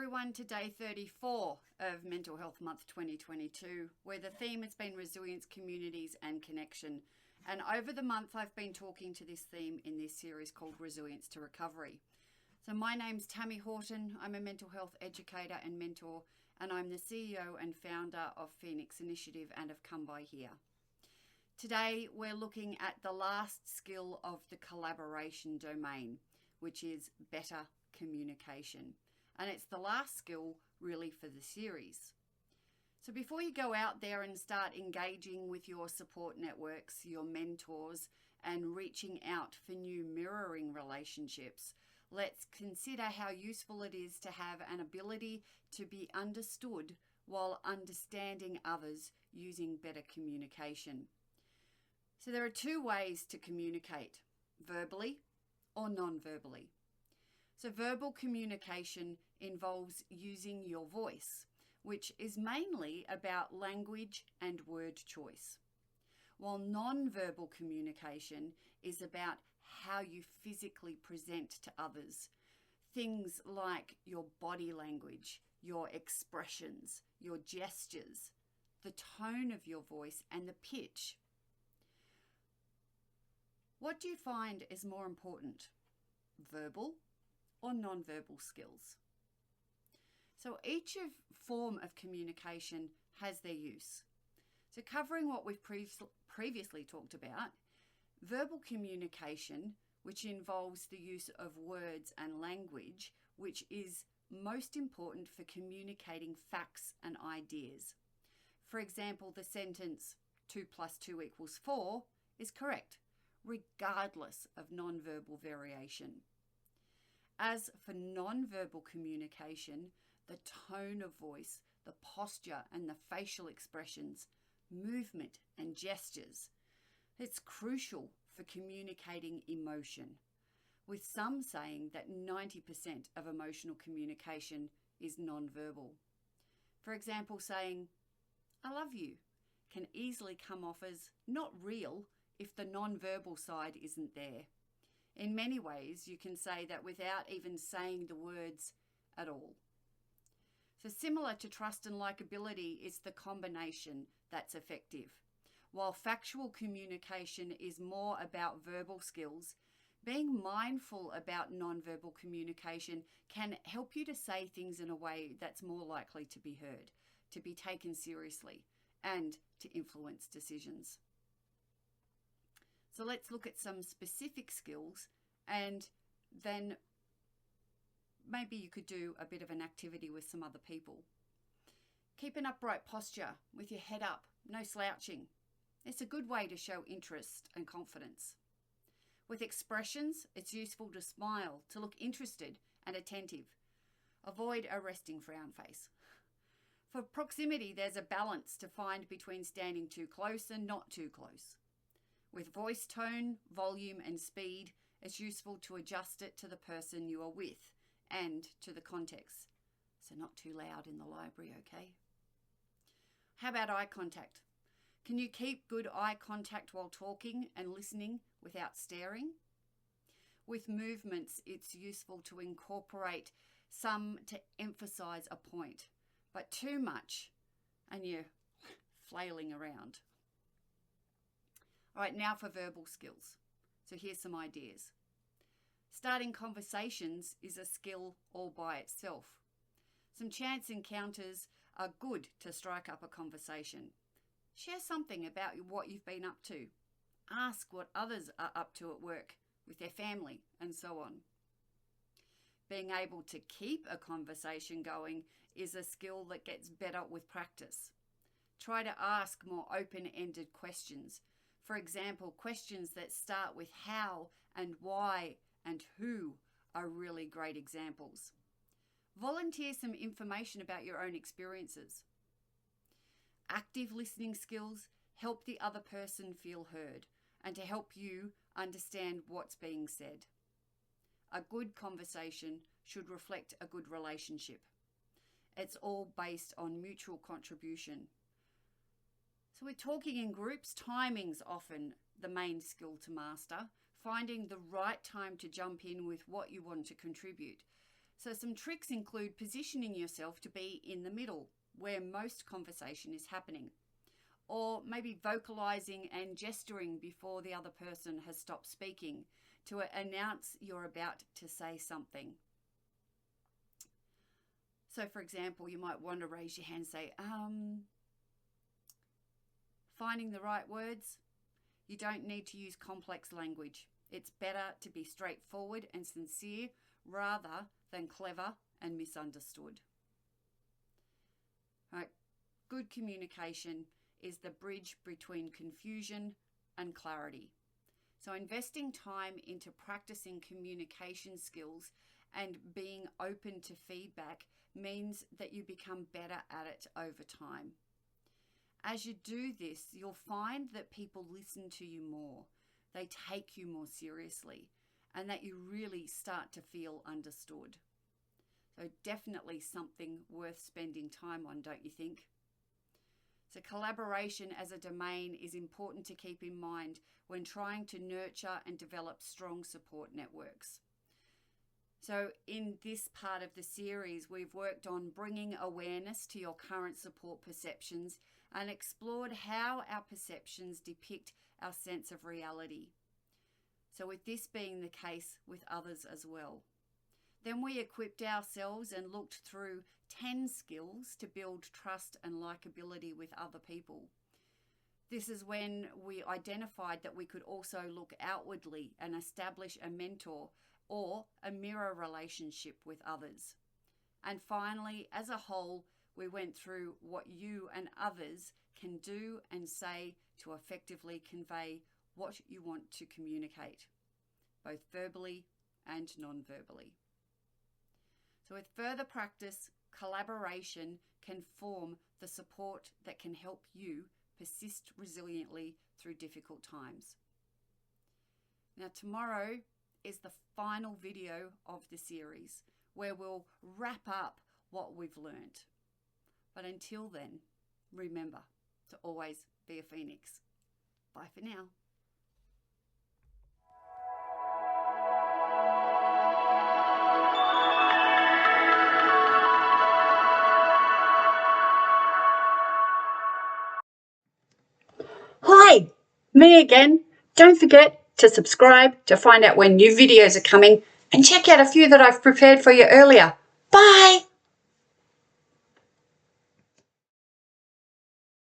everyone to day 34 of Mental Health Month 2022, where the theme has been resilience, communities and connection. And over the month I've been talking to this theme in this series called Resilience to Recovery. So my name's Tammy Horton. I'm a mental health educator and mentor, and I'm the CEO and founder of Phoenix Initiative and of Come By Here. Today we're looking at the last skill of the collaboration domain, which is better communication. And it's the last skill really for the series. So before you go out there and start engaging with your support networks, your mentors, and reaching out for new mirroring relationships, let's consider how useful it is to have an ability to be understood while understanding others using better communication. So there are two ways to communicate, verbally or non-verbally. So verbal communication involves using your voice, which is mainly about language and word choice, while non-verbal communication is about how you physically present to others. Things like your body language, your expressions, your gestures, the tone of your voice and the pitch. What do you find is more important, verbal or non-verbal skills? So each form of communication has their use. So covering what we've previously talked about, verbal communication, which involves the use of words and language, which is most important for communicating facts and ideas. For example, the sentence 2 + 2 = 4 is correct, regardless of non-verbal variation. As for non-verbal communication, the tone of voice, the posture and the facial expressions, movement and gestures, it's crucial for communicating emotion, with some saying that 90% of emotional communication is non-verbal. For example, saying, "I love you," can easily come off as not real if the non-verbal side isn't there. In many ways, you can say that without even saying the words at all. So similar to trust and likability is the combination that's effective. While factual communication is more about verbal skills, being mindful about non-verbal communication can help you to say things in a way that's more likely to be heard, to be taken seriously, and to influence decisions. So let's look at some specific skills, and then maybe you could do a bit of an activity with some other people. Keep an upright posture with your head up, no slouching. It's a good way to show interest and confidence. With expressions, it's useful to smile, to look interested and attentive. Avoid a resting frown face. For proximity, there's a balance to find between standing too close and not too close. With voice tone, volume and speed, it's useful to adjust it to the person you are with and to the context. So not too loud in the library, okay? How about eye contact? Can you keep good eye contact while talking and listening without staring? With movements, it's useful to incorporate some to emphasize a point, but too much and you're flailing around. All right, now for verbal skills. So here's some ideas. Starting conversations is a skill all by itself. Some chance encounters are good to strike up a conversation. Share something about what you've been up to. Ask what others are up to at work, with their family, and so on. Being able to keep a conversation going is a skill that gets better with practice. Try to ask more open-ended questions. For example, questions that start with how and why and who are really great examples. Volunteer some information about your own experiences. Active listening skills help the other person feel heard and to help you understand what's being said. A good conversation should reflect a good relationship. It's all based on mutual contribution. So we're talking in groups, timing's often the main skill to master, finding the right time to jump in with what you want to contribute. So some tricks include positioning yourself to be in the middle, where most conversation is happening, or maybe vocalizing and gesturing before the other person has stopped speaking to announce you're about to say something. So for example, you might want to raise your hand and say, finding the right words. You don't need to use complex language. It's better to be straightforward and sincere rather than clever and misunderstood. Right. Good communication is the bridge between confusion and clarity. So investing time into practicing communication skills and being open to feedback means that you become better at it over time. As you do this, you'll find that people listen to you more, they take you more seriously, and that you really start to feel understood. So definitely something worth spending time on, don't you think? So collaboration as a domain is important to keep in mind when trying to nurture and develop strong support networks. So in this part of the series, we've worked on bringing awareness to your current support perceptions and explored how our perceptions depict our sense of reality. So with this being the case with others as well. Then we equipped ourselves and looked through 10 skills to build trust and likability with other people. This is when we identified that we could also look outwardly and establish a mentor or a mirror relationship with others. And finally, as a whole, we went through what you and others can do and say to effectively convey what you want to communicate, both verbally and non-verbally. So with further practice, collaboration can form the support that can help you persist resiliently through difficult times. Now tomorrow is the final video of the series where we'll wrap up what we've learnt. But until then, remember to always be a phoenix. Bye for now. Hi, me again. Don't forget to subscribe to find out when new videos are coming and check out a few that I've prepared for you earlier. Bye!